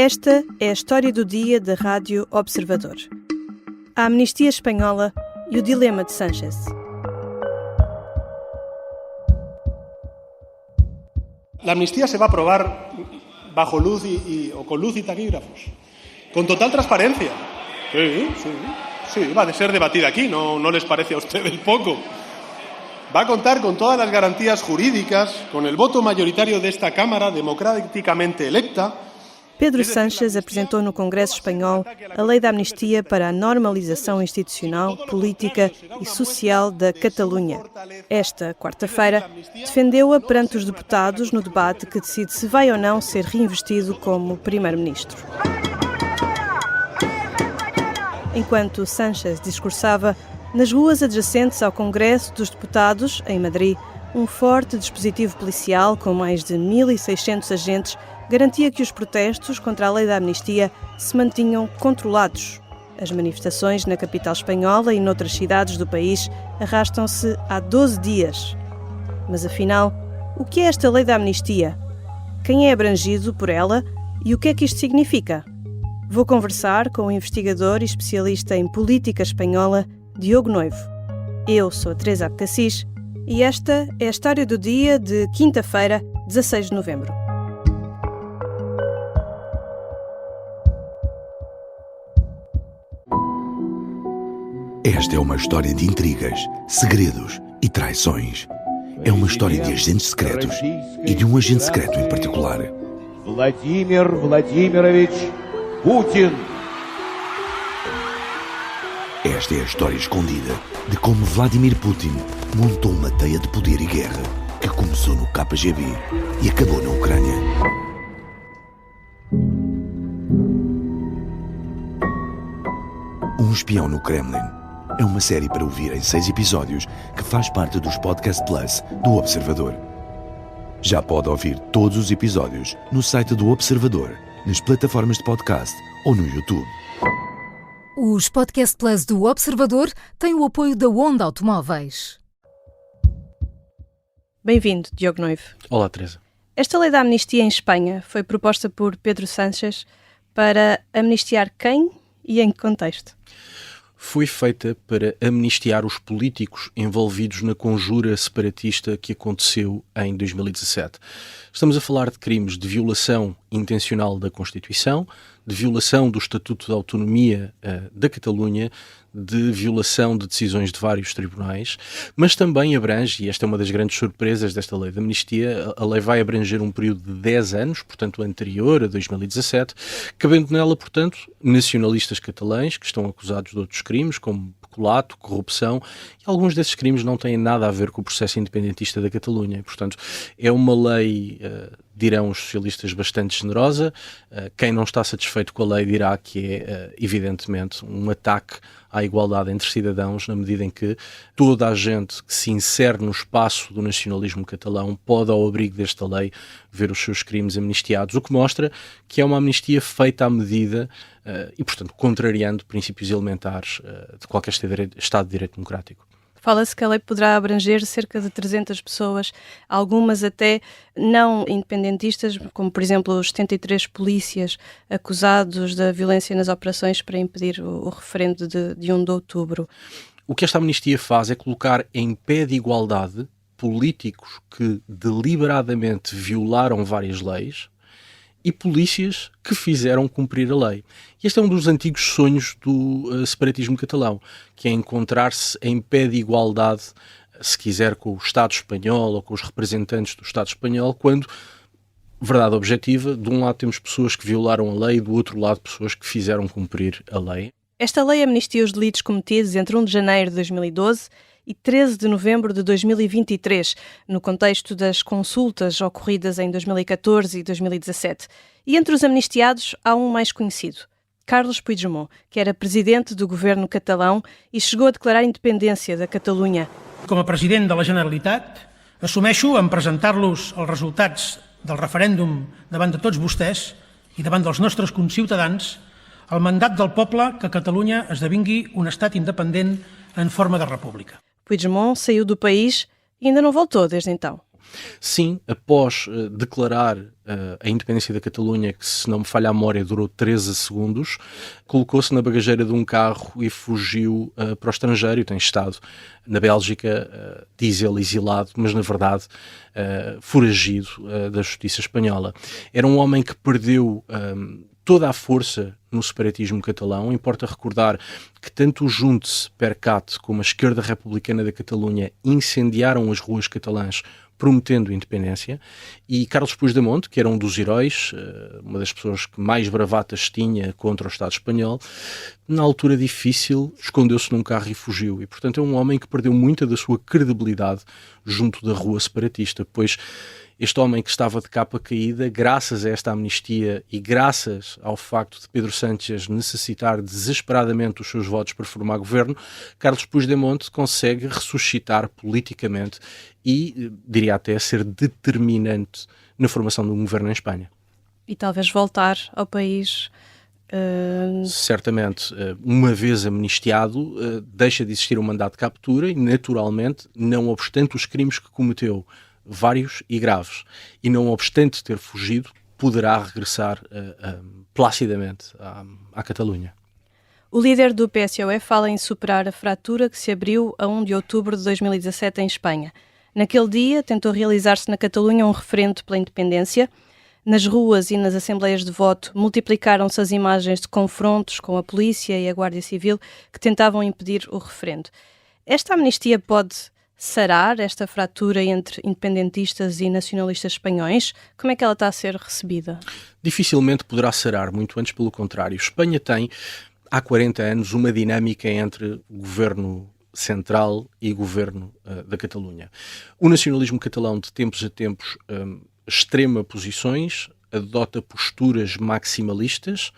Esta é a história do dia da Rádio Observador. A amnistia espanhola e o dilema de Sánchez. La amnistía se va a aprobar bajo luz o con luz y taquígrafos, con total transparencia. Sí, va a ser debatida aquí, ¿no les parece a ustedes poco? Va a contar con todas las garantías jurídicas, con el voto mayoritario de esta Cámara democráticamente electa. Pedro Sánchez apresentou no Congresso Espanhol a Lei da Amnistia para a normalização institucional, política e social da Catalunha. Esta quarta-feira defendeu-a perante os deputados no debate que decide se vai ou não ser reinvestido como primeiro-ministro. Enquanto Sánchez discursava, nas ruas adjacentes ao Congresso dos Deputados, em Madrid, um forte dispositivo policial com mais de 1.600 agentes garantia que os protestos contra a lei da amnistia se mantinham controlados. As manifestações na capital espanhola e noutras cidades do país arrastam-se há 12 dias. Mas afinal, o que é esta lei da amnistia? Quem é abrangido por ela e o que é que isto significa? Vou conversar com o investigador e especialista em política espanhola, Diogo Noivo. Eu sou a Teresa Abcacis e esta é a história do dia de quinta-feira, 16 de novembro. Esta é uma história de intrigas, segredos e traições. É uma história de agentes secretos e de um agente secreto em particular. Vladimir Vladimirovich Putin. Esta é a história escondida de como Vladimir Putin montou uma teia de poder e guerra que começou no KGB e acabou na Ucrânia. Um espião no Kremlin é uma série para ouvir em 6 episódios que faz parte dos Podcast Plus do Observador. Já pode ouvir todos os episódios no site do Observador, nas plataformas de podcast ou no YouTube. Os Podcast Plus do Observador têm o apoio da Onda Automóveis. Bem-vindo, Diogo Noivo. Olá, Teresa. Esta lei da amnistia em Espanha foi proposta por Pedro Sánchez para amnistiar quem e em que contexto? Foi feita para amnistiar os políticos envolvidos na conjura separatista que aconteceu em 2017. Estamos a falar de crimes de violação intencional da Constituição, de violação do Estatuto de Autonomia da Catalunha, de violação de decisões de vários tribunais, mas também abrange, e esta é uma das grandes surpresas desta lei de amnistia, a lei vai abranger um período de 10 anos, portanto anterior a 2017, cabendo nela, portanto, nacionalistas catalães que estão acusados de outros crimes, como peculato, corrupção, e alguns desses crimes não têm nada a ver com o processo independentista da Catalunha. E, portanto, é uma lei, dirão os socialistas, bastante generosa. Quem não está satisfeito com a lei dirá que é, evidentemente, um ataque à igualdade entre cidadãos, na medida em que toda a gente que se insere no espaço do nacionalismo catalão pode, ao abrigo desta lei, ver os seus crimes amnistiados, o que mostra que é uma amnistia feita à medida e, portanto, contrariando princípios elementares de qualquer Estado de Direito Democrático. Fala-se que a lei poderá abranger cerca de 300 pessoas, algumas até não independentistas, como por exemplo os 73 polícias acusados da violência nas operações para impedir o referendo de 1 de outubro. O que esta amnistia faz é colocar em pé de igualdade políticos que deliberadamente violaram várias leis e polícias que fizeram cumprir a lei. E este é um dos antigos sonhos do separatismo catalão, que é encontrar-se em pé de igualdade, se quiser, com o Estado espanhol ou com os representantes do Estado espanhol, quando, verdade objetiva, de um lado temos pessoas que violaram a lei e do outro lado pessoas que fizeram cumprir a lei. Esta lei amnistia os delitos cometidos entre 1 de janeiro de 2012 e 13 de novembro de 2023, no contexto das consultas ocorridas em 2014 e 2017. E entre os amnistiados há um mais conhecido, Carles Puigdemont, que era presidente do governo catalão e chegou a declarar a independència da Catalunha. Com a president de la Generalitat, assumeixo en presentar-los els resultats del referèndum davant de tots vostès i davant dels nostres conciutadans el mandat del poble que Catalunya esdevingui un estat independent en forma de república. Puigdemont saiu do país e ainda não voltou desde então. Sim, após declarar a independência da Catalunha, que, se não me falha a memória, durou 13 segundos, colocou-se na bagageira de um carro e fugiu para o estrangeiro. Tem estado na Bélgica, diz ele exilado, mas na verdade foragido da justiça espanhola. Era um homem que perdeu toda a força no separatismo catalão. Importa recordar que tanto o Junts per Cat como a esquerda republicana da Catalunha incendiaram as ruas catalãs prometendo independência, e Carlos Puigdemont, que era um dos heróis, uma das pessoas que mais bravatas tinha contra o Estado espanhol, na altura difícil escondeu-se num carro e fugiu. E, portanto, é um homem que perdeu muita da sua credibilidade junto da rua separatista, pois este homem que estava de capa caída, graças a esta amnistia e graças ao facto de Pedro Sánchez necessitar desesperadamente os seus votos para formar governo, Carlos Puigdemont consegue ressuscitar politicamente e, diria até, ser determinante na formação de um governo em Espanha. E talvez voltar ao país. Certamente, uma vez amnistiado, deixa de existir um mandato de captura e, naturalmente, não obstante os crimes que cometeu, vários e graves, e não obstante ter fugido, poderá regressar placidamente à Catalunha. O líder do PSOE fala em superar a fratura que se abriu a 1 de outubro de 2017 em Espanha. Naquele dia, tentou realizar-se na Catalunha um referendo pela independência. Nas ruas e nas assembleias de voto multiplicaram-se as imagens de confrontos com a polícia e a Guarda Civil que tentavam impedir o referendo. Esta amnistia pode sarar esta fratura entre independentistas e nacionalistas espanhóis? Como é que ela está a ser recebida? Dificilmente poderá sarar, muito antes pelo contrário. Espanha tem, há 40 anos, uma dinâmica entre o governo central e o governo da Catalunha. O nacionalismo catalão, de tempos a tempos, extrema posições, adota posturas maximalistas,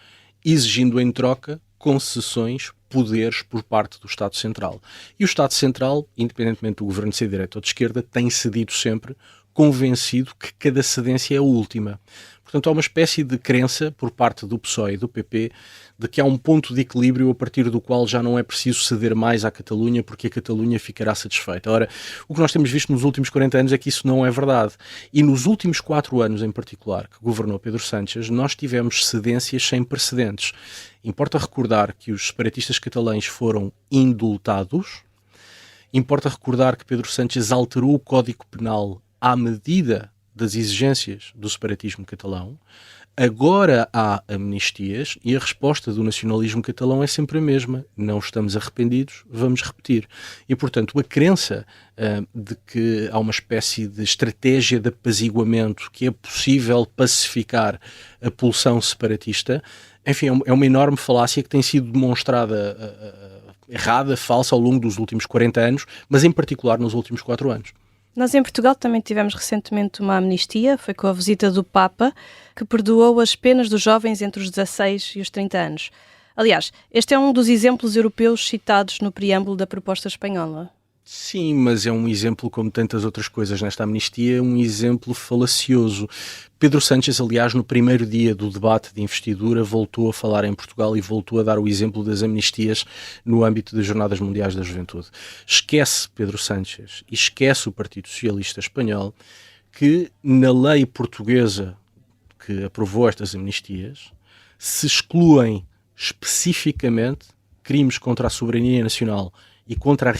exigindo em troca concessões, poderes por parte do Estado Central. E o Estado Central, independentemente do governo ser de direita ou de esquerda, tem cedido sempre, convencido que cada cedência é a última. Portanto, há uma espécie de crença por parte do PSOE e do PP de que há um ponto de equilíbrio a partir do qual já não é preciso ceder mais à Catalunha porque a Catalunha ficará satisfeita. Ora, o que nós temos visto nos últimos 40 anos é que isso não é verdade. E nos últimos 4 anos, em particular, que governou Pedro Sánchez, nós tivemos cedências sem precedentes. Importa recordar que os separatistas catalães foram indultados. Importa recordar que Pedro Sánchez alterou o Código Penal à medida das exigências do separatismo catalão. Agora há amnistias e a resposta do nacionalismo catalão é sempre a mesma. Não estamos arrependidos, vamos repetir. E, portanto, a crença de que há uma espécie de estratégia de apaziguamento, que é possível pacificar a pulsão separatista, enfim, é uma enorme falácia que tem sido demonstrada errada, falsa ao longo dos últimos 40 anos, mas em particular nos últimos 4 anos. Nós em Portugal também tivemos recentemente uma amnistia, foi com a visita do Papa, que perdoou as penas dos jovens entre os 16 e os 30 anos. Aliás, este é um dos exemplos europeus citados no preâmbulo da proposta espanhola. Sim, mas é um exemplo, como tantas outras coisas nesta amnistia, um exemplo falacioso. Pedro Sánchez, aliás, no primeiro dia do debate de investidura, voltou a falar em Portugal e voltou a dar o exemplo das amnistias no âmbito das Jornadas Mundiais da Juventude. Esquece Pedro Sánchez e esquece o Partido Socialista Espanhol que na lei portuguesa que aprovou estas amnistias se excluem especificamente crimes contra a soberania nacional e contra a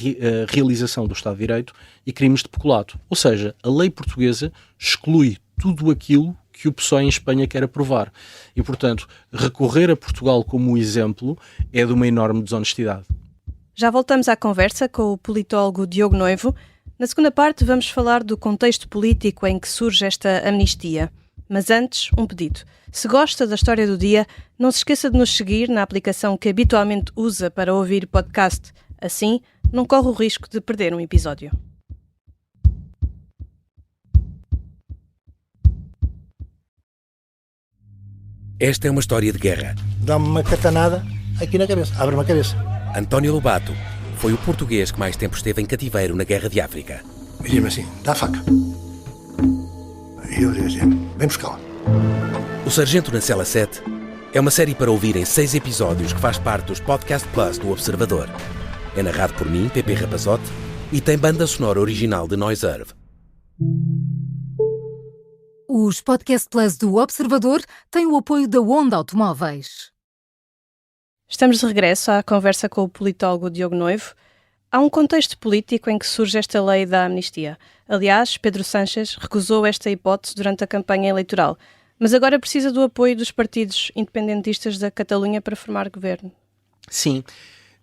realização do Estado de Direito e crimes de peculato. Ou seja, a lei portuguesa exclui tudo aquilo que o PSOE em Espanha quer aprovar. E, portanto, recorrer a Portugal como exemplo é de uma enorme desonestidade. Já voltamos à conversa com o politólogo Diogo Noivo. Na segunda parte vamos falar do contexto político em que surge esta amnistia. Mas antes, um pedido. Se gosta da história do dia, não se esqueça de nos seguir na aplicação que habitualmente usa para ouvir podcast. Assim, não corre o risco de perder um episódio. Esta é uma história de guerra. Dá-me uma catanada aqui na cabeça. Abre-me a cabeça. António Lobato foi o português que mais tempo esteve em cativeiro na Guerra de África. Dizia-me assim, dá a faca. E eu dizia, vem buscá-la. O Sargento na Cela 7 é uma série para ouvir em 6 episódios que faz parte dos Podcast Plus do Observador. É narrado por mim, Pepe Rapazote, e tem banda sonora original de Noise Earth. Os Podcast Plus do Observador têm o apoio da Onda Automóveis. Estamos de regresso à conversa com o politólogo Diogo Noivo. Há um contexto político em que surge esta lei da amnistia. Aliás, Pedro Sánchez recusou esta hipótese durante a campanha eleitoral, mas agora precisa do apoio dos partidos independentistas da Catalunha para formar governo. Sim,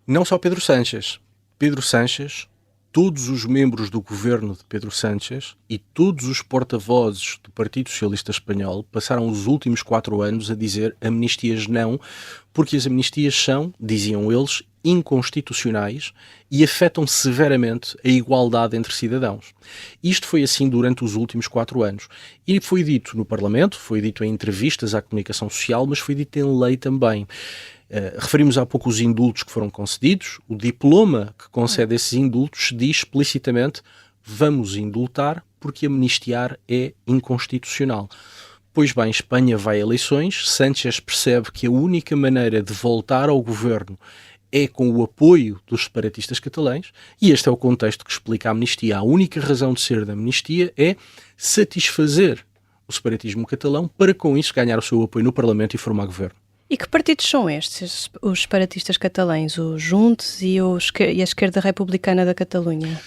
não só Pedro Sánchez. Pedro Sánchez, todos os membros do governo de Pedro Sánchez e todos os porta-vozes do Partido Socialista Espanhol passaram os últimos 4 anos a dizer amnistias não, porque as amnistias são, diziam eles, inconstitucionais e afetam severamente a igualdade entre cidadãos. Isto foi assim durante os últimos 4 anos. E foi dito no Parlamento, foi dito em entrevistas à comunicação social, mas foi dito em lei também. Referimos há pouco os indultos que foram concedidos. O diploma que concede esses indultos diz explicitamente: vamos indultar porque amnistiar é inconstitucional. Pois bem, Espanha vai a eleições, Sánchez percebe que a única maneira de voltar ao governo é com o apoio dos separatistas catalães, e este é o contexto que explica a amnistia. A única razão de ser da amnistia é satisfazer o separatismo catalão para com isso ganhar o seu apoio no Parlamento e formar governo. E que partidos são estes, os separatistas catalães, os Junts e a Esquerda Republicana da Catalunha?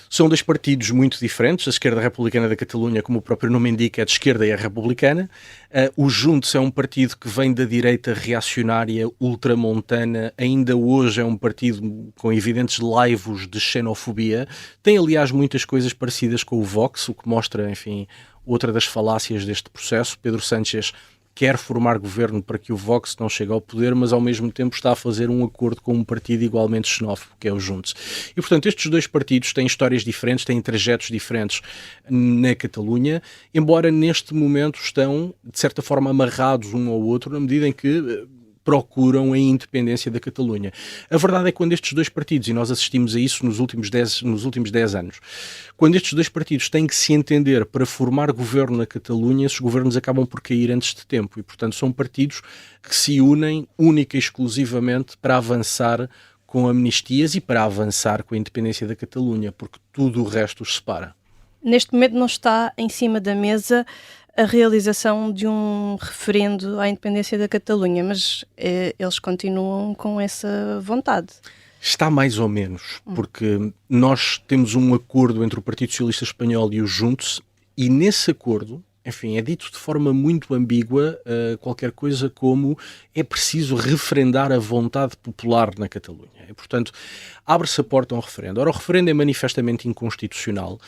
São 2 partidos muito diferentes. A Esquerda Republicana da Catalunha, como o próprio nome indica, é de esquerda e é republicana. O Junts é um partido que vem da direita reacionária ultramontana. Ainda hoje é um partido com evidentes laivos de xenofobia. Tem, aliás, muitas coisas parecidas com o Vox, o que mostra, enfim, outra das falácias deste processo. Pedro Sánchez quer formar governo para que o Vox não chegue ao poder, mas ao mesmo tempo está a fazer um acordo com um partido igualmente xenófobo, que é o Junts. E, portanto, estes 2 partidos têm histórias diferentes, têm trajetos diferentes na Catalunha, embora neste momento estão, de certa forma, amarrados um ao outro, na medida em que procuram a independência da Catalunha. A verdade é que quando estes 2 partidos, e nós assistimos a isso nos últimos 10 anos, quando estes 2 partidos têm que se entender para formar governo na Catalunha, esses governos acabam por cair antes de tempo e, portanto, são partidos que se unem única e exclusivamente para avançar com amnistias e para avançar com a independência da Catalunha, porque tudo o resto os separa. Neste momento não está em cima da mesa a realização de um referendo à independência da Catalunha, mas eles continuam com essa vontade. Está mais ou menos, porque nós temos um acordo entre o Partido Socialista Espanhol e os Junts, e nesse acordo, enfim, é dito de forma muito ambígua qualquer coisa como é preciso referendar a vontade popular na Catalunha. E, portanto, abre-se a porta a um referendo. Ora, o referendo é manifestamente inconstitucional,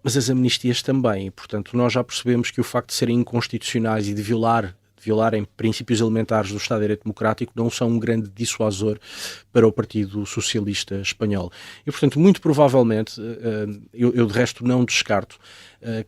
mas as amnistias também. Portanto, nós já percebemos que o facto de serem inconstitucionais e de violarem princípios elementares do Estado de Direito Democrático não são um grande dissuasor para o Partido Socialista Espanhol. E, portanto, muito provavelmente, eu de resto não descarto,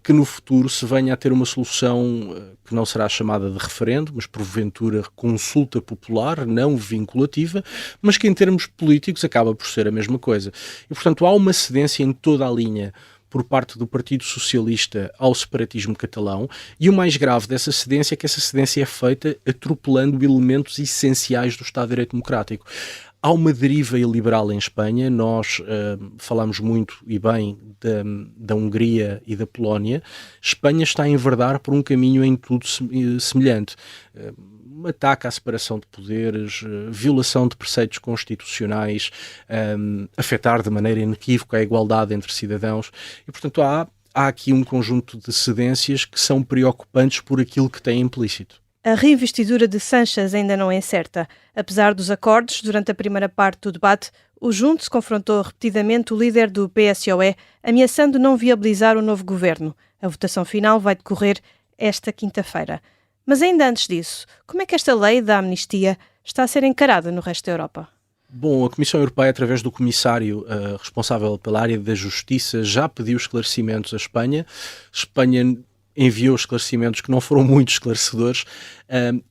que no futuro se venha a ter uma solução que não será chamada de referendo, mas porventura consulta popular, não vinculativa, mas que em termos políticos acaba por ser a mesma coisa. E, portanto, há uma cedência em toda a linha por parte do Partido Socialista ao separatismo catalão, e o mais grave dessa cedência é que essa cedência é feita atropelando elementos essenciais do Estado de Direito Democrático. Há uma deriva iliberal em Espanha, nós falamos muito e bem da Hungria e da Polónia. Espanha está a enverdar por um caminho em tudo semelhante. Ataque à separação de poderes, violação de preceitos constitucionais, afetar de maneira inequívoca a igualdade entre cidadãos. E, portanto, há aqui um conjunto de cedências que são preocupantes por aquilo que tem implícito. A reinvestidura de Sánchez ainda não é certa. Apesar dos acordos, durante a primeira parte do debate, o Junts confrontou repetidamente o líder do PSOE, ameaçando não viabilizar o novo governo. A votação final vai decorrer esta quinta-feira. Mas ainda antes disso, como é que esta lei da amnistia está a ser encarada no resto da Europa? Bom, a Comissão Europeia, através do comissário responsável pela área da Justiça, já pediu esclarecimentos à Espanha. Espanha enviou esclarecimentos que não foram muito esclarecedores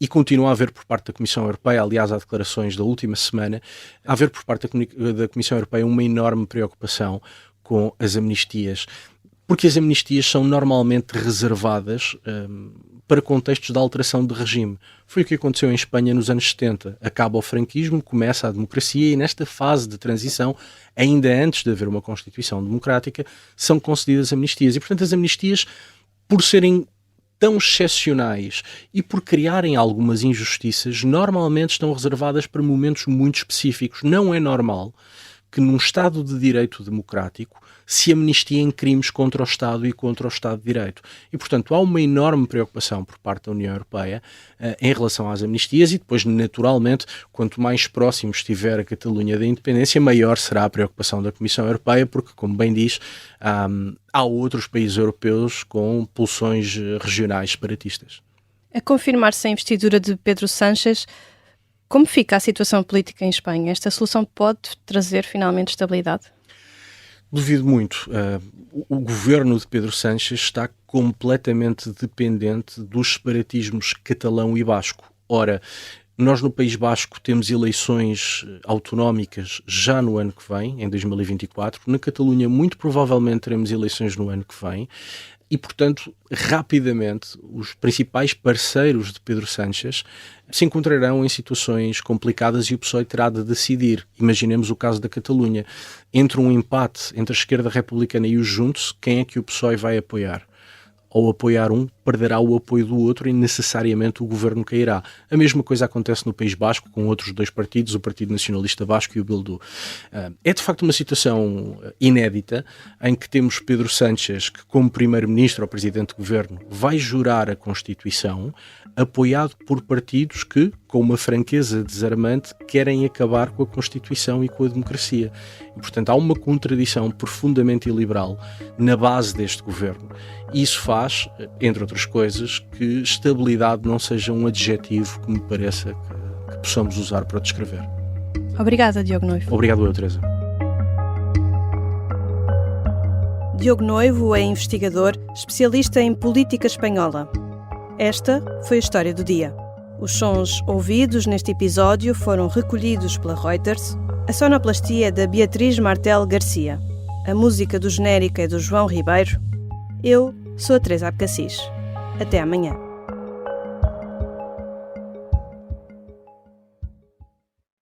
e continua a haver por parte da Comissão Europeia, aliás, há declarações da última semana, a haver por parte da Comissão Europeia uma enorme preocupação com as amnistias, porque as amnistias são normalmente reservadas para contextos de alteração de regime. Foi o que aconteceu em Espanha nos anos 70. Acaba o franquismo, começa a democracia e nesta fase de transição, ainda antes de haver uma Constituição democrática, são concedidas amnistias. E, portanto, as amnistias, por serem tão excepcionais e por criarem algumas injustiças, normalmente estão reservadas para momentos muito específicos. Não é normal que num Estado de Direito democrático se amnistiem crimes contra o Estado e contra o Estado de Direito. E, portanto, há uma enorme preocupação por parte da União Europeia em relação às amnistias e depois, naturalmente, quanto mais próximo estiver a Catalunha da independência, maior será a preocupação da Comissão Europeia, porque, como bem diz, há outros países europeus com pulsões regionais separatistas. A confirmar-se a investidura de Pedro Sánchez, como fica a situação política em Espanha? Esta solução pode trazer finalmente estabilidade? Duvido muito. O governo de Pedro Sánchez está completamente dependente dos separatismos catalão e basco. Ora, nós no País Basco temos eleições autonómicas já no ano que vem, em 2024. Na Catalunha, muito provavelmente, teremos eleições no ano que vem. E, portanto, rapidamente, os principais parceiros de Pedro Sánchez se encontrarão em situações complicadas e o PSOE terá de decidir. Imaginemos o caso da Catalunha. Entre um empate entre a esquerda republicana e os Juntos, quem é que o PSOE vai apoiar? Ao apoiar um, perderá o apoio do outro e necessariamente o governo cairá. A mesma coisa acontece no País Basco com outros dois partidos, o Partido Nacionalista Basco e o Bildu. É de facto uma situação inédita em que temos Pedro Sánchez, que como primeiro-ministro ou presidente de governo vai jurar a Constituição, apoiado por partidos que, com uma franqueza desarmante, querem acabar com a Constituição e com a democracia. E, portanto, há uma contradição profundamente iliberal na base deste governo. E isso faz, entre outras coisas, que estabilidade não seja um adjetivo que me pareça que possamos usar para descrever. Obrigada, Diogo Noivo. Obrigado, eu, Teresa. Diogo Noivo é investigador, especialista em política espanhola. Esta foi a história do dia. Os sons ouvidos neste episódio foram recolhidos pela Reuters. A sonoplastia é da Beatriz Martel Garcia. A música do genérico é do João Ribeiro. Eu sou a Teresa Abcacis. Até amanhã.